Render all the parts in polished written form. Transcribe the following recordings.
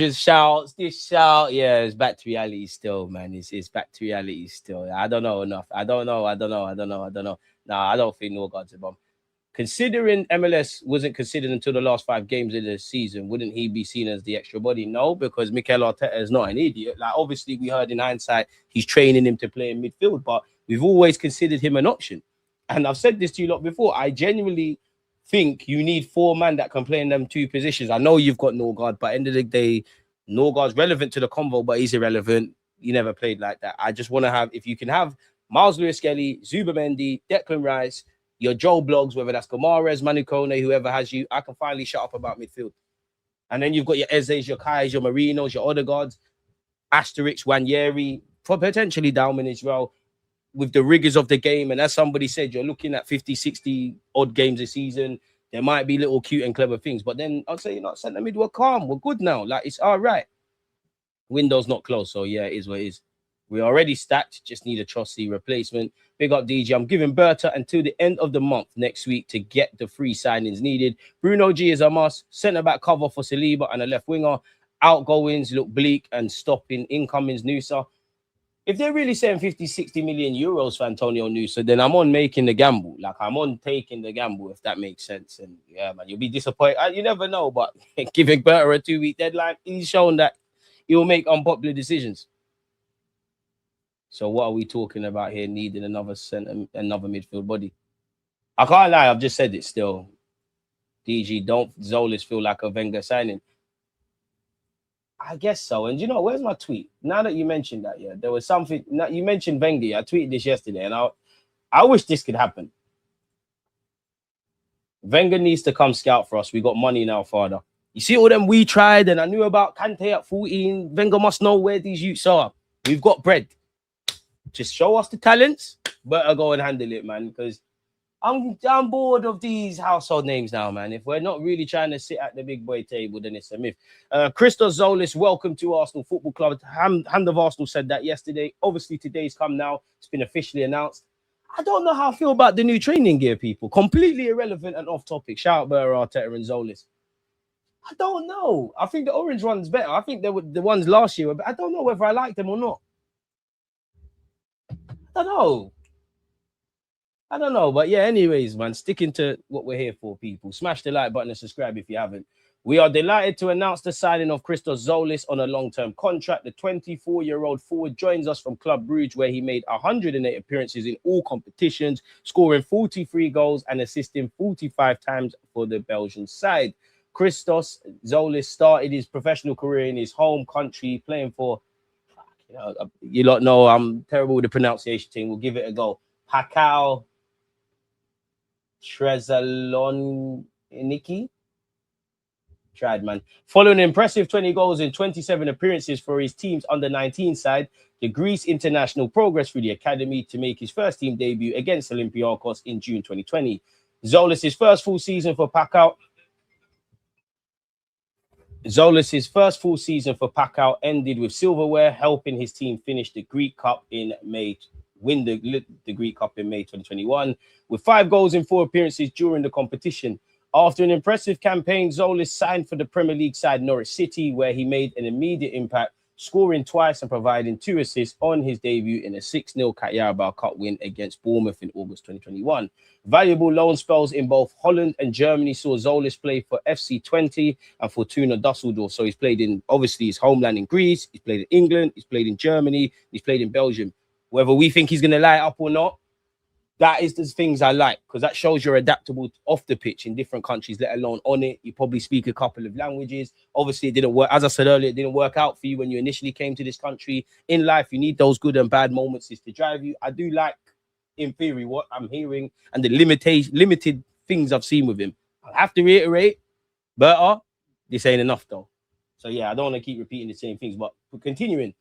Just shouts, this shout, yeah, it's back to reality still, man. It's back to reality still. I don't know enough. I don't know. Nah, I don't think Norgard's a bomb. Considering MLS wasn't considered until the last 5 games of the season, wouldn't he be seen as the extra body? No, because Mikel Arteta is not an idiot. Like, obviously, we heard in hindsight he's training him to play in midfield, but we've always considered him an option. And I've said this to you lot before. I genuinely think you need 4 men that can play in them 2 positions. I know you've got Norgard, but at the end of the day, Norgard's relevant to the convo, but he's irrelevant. He never played like that. I just want to have, if you can have Miles Lewis-Skelly, Zubamendi, Declan Rice, your Joe Blogs, whether that's Gomares, Manu Kone, whoever has you, I can finally shut up about midfield. And then you've got your Ezes, your Kais, your Marinos, your Odegaards, Asterix, Wanyeri, potentially Dauman as well, with the rigors of the game. And as somebody said, you're looking at 50, 60 odd games a season. There might be little cute and clever things, but then I'll say, centre mid, we're calm. We're good now. Like, it's all right. Window's not closed, so yeah, it is what it is. We're already stacked, just need a trusty replacement. Big up, DG. I'm giving Berta until the end of the month next week to get the free signings needed. Bruno G is a must. Centre-back cover for Saliba and a left winger. Outgoings look bleak and stopping incomings, Nusa. If they're really saying 50, 60 million euros for Antonio Nusa, then I'm on making the gamble. Like, I'm on taking the gamble, if that makes sense. And yeah, man, you'll be disappointed. You never know, but giving Berta a 2-week deadline, he's shown that he'll make unpopular decisions. So what are we talking about here? Needing another centre, another midfield body. I can't lie, I've just said it still. DG, don't Tzolis feel like a Wenger signing? I guess so. And you know, where's my tweet? Now that you mentioned that, yeah, there was something. You mentioned Wenger. I tweeted this yesterday, and I wish this could happen. Wenger needs to come scout for us. We got money now, father. You see all them we tried, and I knew about Kante at 14. Wenger must know where these youths are. We've got bread. Just show us the talents. Better go and handle it, man, because I'm bored of these household names now, man. If we're not really trying to sit at the big boy table, then it's a myth. Christos Tzolis, welcome to Arsenal Football Club. Hand of Arsenal said that yesterday. Obviously, today's come now. It's been officially announced. I don't know how I feel about the new training gear, people. Completely irrelevant and off topic. Shout out Mikel Arteta and Tzolis. I don't know. I think the orange one's better. I think the ones last year were better. I don't know whether I like them or not. I don't know, but yeah, anyways, man, sticking to what we're here for, people. Smash the like button and subscribe if you haven't. We are delighted to announce the signing of Christos Tzolis on a long-term contract. The 24-year-old forward joins us from Club Brugge, where he made 108 appearances in all competitions, scoring 43 goals and assisting 45 times for the Belgian side. Christos Tzolis started his professional career in his home country, playing for, you lot know I'm terrible with the pronunciation thing. We'll give it a go. Pacau Thessaloniki. Tried, man. Following an impressive 20 goals in 27 appearances for his team's under-19 side, the Greece international progressed through the academy to make his first team debut against Olympiacos in June 2020. Tzolis' first full season for Pacau ended with silverware, helping his team finish the Greek Cup in May. Win the Greek Cup in May 2021 with 5 goals in 4 appearances during the competition. After an impressive campaign, Tzolis signed for the Premier League side Norwich City, where he made an immediate impact, scoring twice and providing 2 assists on his debut in a 6-0 Carabao Cup win against Bournemouth in August 2021. Valuable loan spells in both Holland and Germany saw Tzolis play for FC Twente and Fortuna Dusseldorf. So he's played in, obviously, his homeland in Greece, he's played in England, he's played in Germany, he's played in Belgium. Whether we think he's going to light up or not, that is the things I like, because that shows you're adaptable off the pitch in different countries, let alone on it. You probably speak a couple of languages. Obviously, it didn't work. As I said earlier, it didn't work out for you when you initially came to this country. In life, you need those good and bad moments to drive you. I do like, in theory, what I'm hearing and the limited things I've seen with him. I have to reiterate, better. This ain't enough, though. So, yeah, I don't want to keep repeating the same things, but continuing.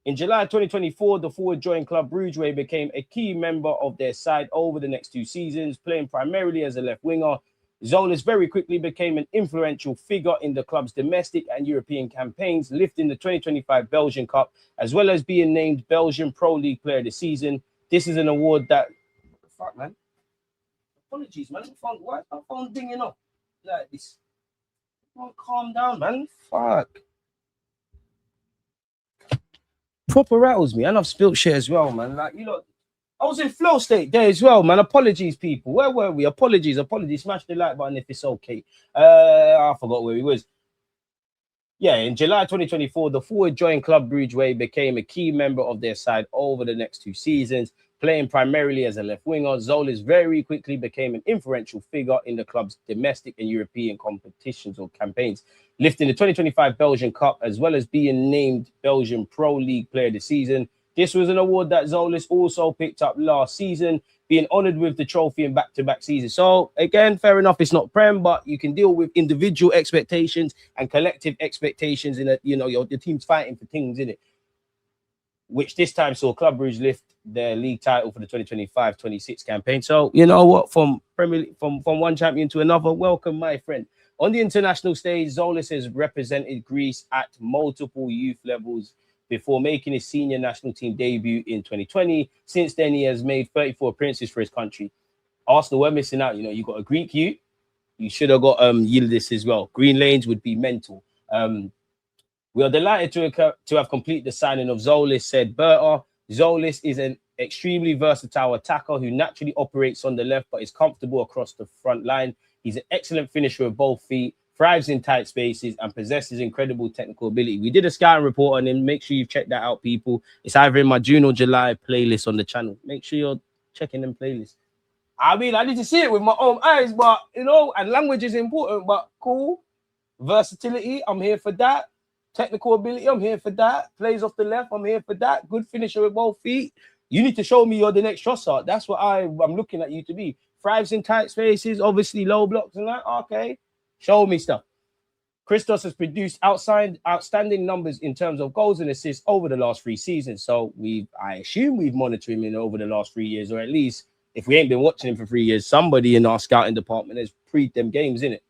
In July 2024, the forward joined Club Brugge, where he became a key member of their side over the next 2 seasons, playing primarily as a left winger. Tzolis very quickly became an influential figure in the club's domestic and European campaigns, lifting the 2025 Belgian Cup, as well as being named Belgian Pro League Player of the Season. This is an award that... Fuck, man. Apologies, man. Why is my phone dinging up like this? Calm down, man. Fuck. proper rattles me, and I've spilt shit as well, man. Like, you know, I was in flow state there as well, man. Apologies, people. Where were we? Apologies. Smash the like button if it's okay. I forgot where he was. Yeah, in July 2024, the forward joined Club Brugge, where he became a key member of their side over the next 2 seasons, playing primarily as a left winger. Tzolis very quickly became an influential figure in the club's domestic and European competitions or campaigns, lifting the 2025 Belgian Cup, as well as being named Belgian Pro League Player of the Season. This was an award that Tzolis also picked up last season, being honoured with the trophy in back-to-back seasons. So, again, fair enough, it's not Prem, but you can deal with individual expectations and collective expectations in a, you know, your team's fighting for things, in it. Which this time saw Club Brugge lift their league title for the 2025-26 campaign. So, you know what, from Premier League, from one champion to another, welcome, my friend. On the international stage, Tzolis has represented Greece at multiple youth levels before making his senior national team debut in 2020. Since then, he has made 34 appearances for his country. Arsenal were missing out. You know, you got a Greek youth. You should have got Yildiz as well. Green Lanes would be mental. We are delighted to have completed the signing of Tzolis, said Berta. Tzolis is an extremely versatile attacker who naturally operates on the left but is comfortable across the front line. He's an excellent finisher with both feet, thrives in tight spaces, and possesses incredible technical ability. We did a scouting report on him. Make sure you've checked that out, people. It's either in my June or July playlist on the channel. Make sure you're checking them playlists. I mean, I need to see it with my own eyes, but, you know, and language is important, but cool. Versatility, I'm here for that. Technical ability, I'm here for that. Plays off the left, I'm here for that. Good finisher with both feet. You need to show me you're the next Trossard. That's what I'm looking at you to be. Thrives in tight spaces, obviously low blocks and that. Okay, show me stuff. Christos has produced outstanding numbers in terms of goals and assists over the last 3 seasons. So I assume we've monitored him over the last 3 years, or at least if we ain't been watching him for 3 years, somebody in our scouting department has pre them games, in it.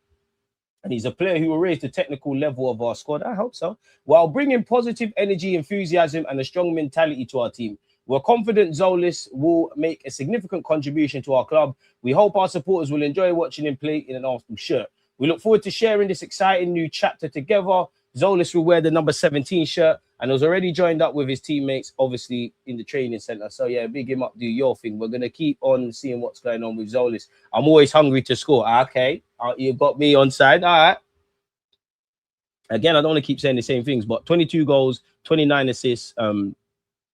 And he's a player who will raise the technical level of our squad. I hope so. While bringing positive energy, enthusiasm, and a strong mentality to our team. We're confident Tzolis will make a significant contribution to our club. We hope our supporters will enjoy watching him play in an Arsenal shirt. We look forward to sharing this exciting new chapter together. Tzolis will wear the number 17 shirt and has already joined up with his teammates, obviously, in the training centre. So, yeah, big him up, do your thing. We're going to keep on seeing what's going on with Tzolis. I'm always hungry to score. Okay, you've got me on side. All right. Again, I don't want to keep saying the same things, but 22 goals, 29 assists,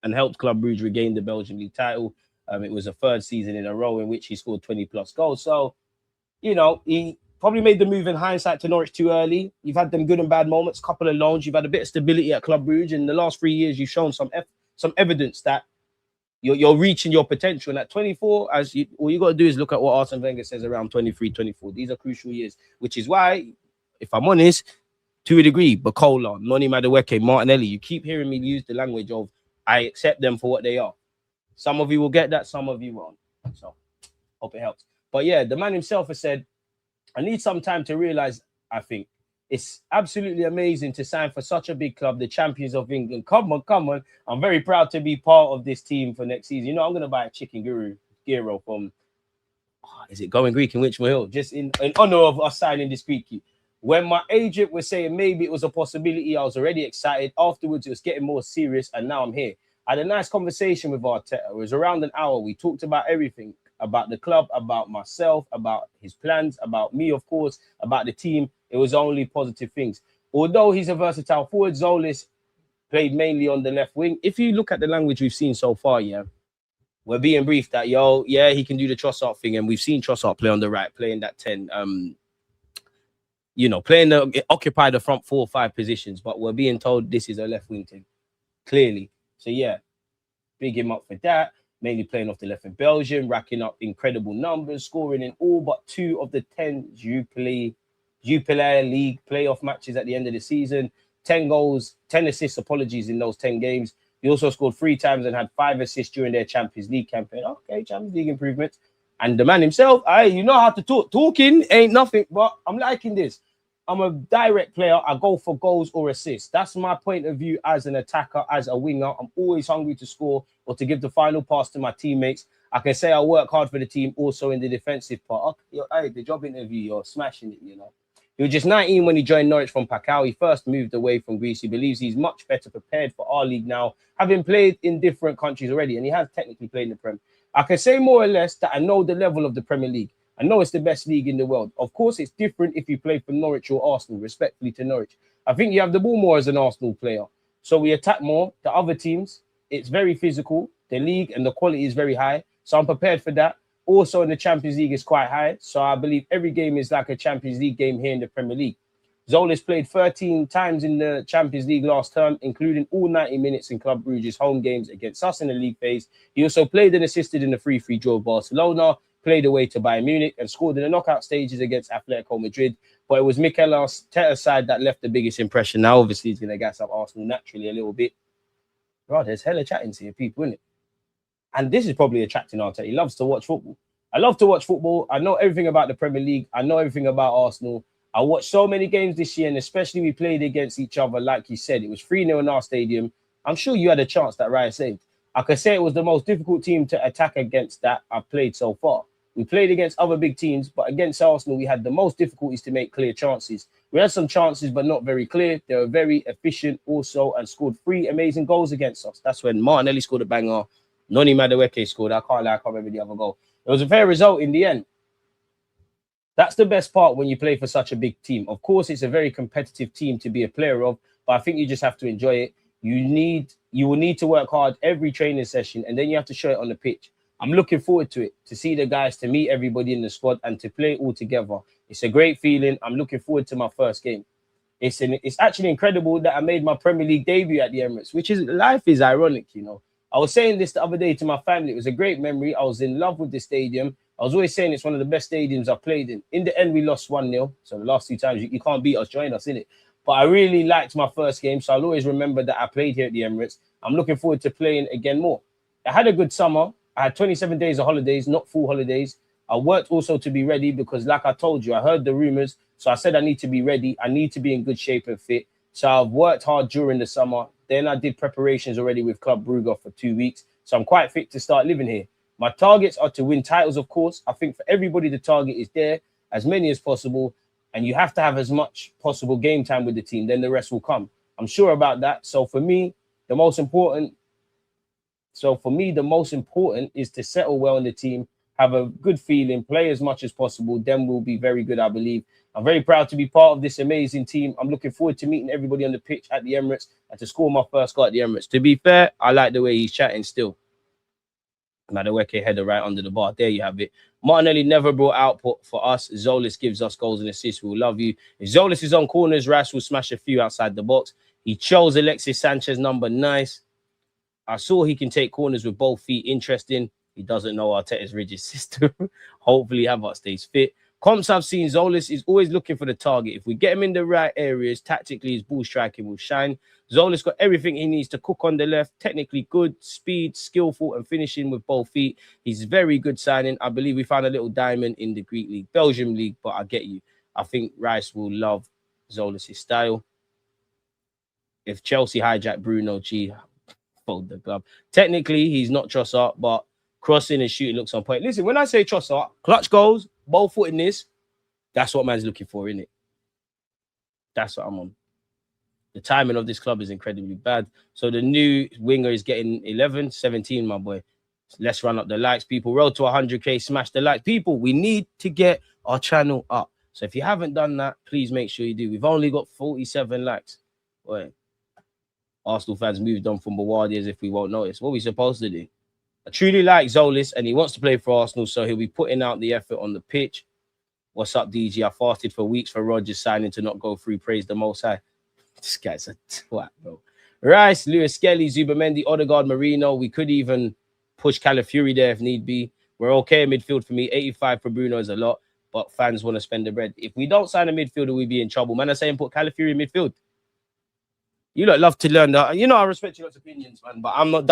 and helped Club Brugge regain the Belgian league title. It was a 3rd season in a row in which he scored 20-plus goals. So, you know, he probably made the move in hindsight to Norwich too early. You've had them good and bad moments, couple of loans. You've had a bit of stability at Club Brugge. In the last 3 years, you've shown some evidence that you're reaching your potential. And at 24, all you got to do is look at what Arsene Wenger says around 23, 24. These are crucial years, which is why, if I'm honest, to a degree, Bacola, Noni Madueke, Martinelli, you keep hearing me use the language of I accept them for what they are. Some of you will get that, some of you won't. So, hope it helps. But yeah, the man himself has said, I need some time to realize, I think, it's absolutely amazing to sign for such a big club, the champions of England. Come on. I'm very proud to be part of this team for next season. You know, I'm going to buy a chicken gyro from, is it Going Greek in Richmond Hill? Just in honor of us signing this Greekie. When my agent was saying maybe it was a possibility, I was already excited. Afterwards, it was getting more serious, and now I'm here. I had a nice conversation with Arteta. It was around an hour. We talked about everything, about the club, about myself, about his plans, about me, of course, about the team. It was only positive things. Although he's a versatile forward, Tzolis played mainly on the left wing. If you look at the language we've seen so far, yeah, we're being briefed that, yeah, he can do the Trossard thing, and we've seen Trossard play on the right, playing that 10, occupy the front 4 or 5 positions, but we're being told this is a left wing team, clearly. So yeah, big him up for that. Mainly playing off the left in Belgium, racking up incredible numbers, scoring in all but 2 of the 10 Jupiler League playoff matches at the end of the season. 10 goals, 10 assists, in those 10 games. He also scored 3 times and had 5 assists during their Champions League campaign. Okay, Champions League improvements. And the man himself, you know how to talk. Talking ain't nothing, but I'm liking this. I'm a direct player. I go for goals or assists. That's my point of view as an attacker, as a winger. I'm always hungry to score or to give the final pass to my teammates. I can say I work hard for the team also in the defensive part. Hey, the job interview, you're smashing it, you know. He was just 19 when he joined Norwich from Pacau. He first moved away from Greece. He believes he's much better prepared for our league now, having played in different countries already, and he has technically played in the Prem. I can say more or less that I know the level of the Premier League. I know it's the best league in the world. Of course, it's different if you play for Norwich or Arsenal, respectfully to Norwich. I think you have the ball more as an Arsenal player. So we attack more. The other teams, it's very physical. The league and the quality is very high. So I'm prepared for that. Also in the Champions League is quite high. So I believe every game is like a Champions League game here in the Premier League. Tzolis played 13 times in the Champions League last term, including all 90 minutes in Club Brugge's home games against us in the league phase. He also played and assisted in the 3-3 draw with Barcelona, played away to Bayern Munich, and scored in the knockout stages against Atletico Madrid. But it was Mikel Arteta's side that left the biggest impression. Now, obviously, he's going to gas up Arsenal naturally a little bit. Bro, there's hella chatting to your people, isn't it? And this is probably attracting Arteta. He loves to watch football. I love to watch football. I know everything about the Premier League. I know everything about Arsenal. I watched so many games this year, and especially we played against each other, like you said. It was 3-0 in our stadium. I'm sure you had a chance that Ryan saved. I could say it was the most difficult team to attack against that I've played so far. We played against other big teams, but against Arsenal, we had the most difficulties to make clear chances. We had some chances, but not very clear. They were very efficient also and scored 3 amazing goals against us. That's when Martinelli scored a banger. Noni Madueke scored. I can't lie, I can't remember the other goal. It was a fair result in the end. That's the best part when you play for such a big team. Of course, it's a very competitive team to be a player of, but I think you just have to enjoy it. You will need to work hard every training session, and then you have to show it on the pitch. I'm looking forward to it, to see the guys, to meet everybody in the squad, and to play all together. It's a great feeling. I'm looking forward to my first game. It's actually incredible that I made my Premier League debut at the Emirates, which is, life is ironic, you know. I was saying this the other day to my family. It was a great memory. I was in love with the stadium. I was always saying it's one of the best stadiums I've played in. In the end, we lost 1-0. So the last 2 times, you can't beat us, join us, innit? But I really liked my first game, so I'll always remember that I played here at the Emirates. I'm looking forward to playing again more. I had a good summer. I had 27 days of holidays, not full holidays. I worked also to be ready because, like I told you, I heard the rumors. So I said I need to be ready. I need to be in good shape and fit. So I've worked hard during the summer. Then I did preparations already with Club Brugge for 2 weeks. So I'm quite fit to start living here. My targets are to win titles, of course. I think for everybody, the target is there, as many as possible. And you have to have as much possible game time with the team. Then the rest will come. I'm sure about that. So for me, the most important is to settle well in the team, have a good feeling, play as much as possible. Then we'll be very good, I believe. I'm very proud to be part of this amazing team. I'm looking forward to meeting everybody on the pitch at the Emirates and to score my first goal at the Emirates. To be fair, I like the way he's chatting still. Madueke header right under the bar. There you have it. Martinelli never brought output for us. Tzolis gives us goals and assists. We'll love you. If Tzolis is on corners, Rice will smash a few outside the box. He chose Alexis Sanchez number. Nice. I saw he can take corners with both feet. Interesting. He doesn't know Arteta's rigid system. Hopefully Havertz stays fit. Comps I've seen, Tzolis is always looking for the target. If we get him in the right areas, tactically his ball striking will shine. Tzolis got everything he needs to cook on the left. Technically good, speed, skillful, and finishing with both feet. He's very good signing. I believe we found a little diamond in the Greek league, Belgium league, but I get you. I think Rice will love Tzolis' style. If Chelsea hijack Bruno G, fold the glove. Technically, he's not Trossard, but crossing and shooting looks on point. Listen, when I say Trossard, clutch goals, ball footedness, that's what man's looking for, innit? That's what I'm on. The timing of this club is incredibly bad. So the new winger is getting 11, 17, my boy. Let's run up the likes, people. Road to 100K, smash the likes. People, we need to get our channel up. So if you haven't done that, please make sure you do. We've only got 47 likes. Boy, Arsenal fans moved on from Bawardi as if we won't notice. What are we supposed to do? I truly like Tzolis, and he wants to play for Arsenal, so he'll be putting out the effort on the pitch. What's up, DG? I fasted for weeks for Rodgers signing to not go through. Praise the Most High. This guy's a twat, bro. Rice, Lewis Skelly, Zubamendi, Odegaard, Marino. We could even push Calafiori there if need be. We're okay in midfield for me. 85 for Bruno is a lot, but fans want to spend the bread. If we don't sign a midfielder, we'd be in trouble. Man, I'm saying put Calafiori in midfield. You lot love to learn that. You know, I respect your opinions, man, but I'm not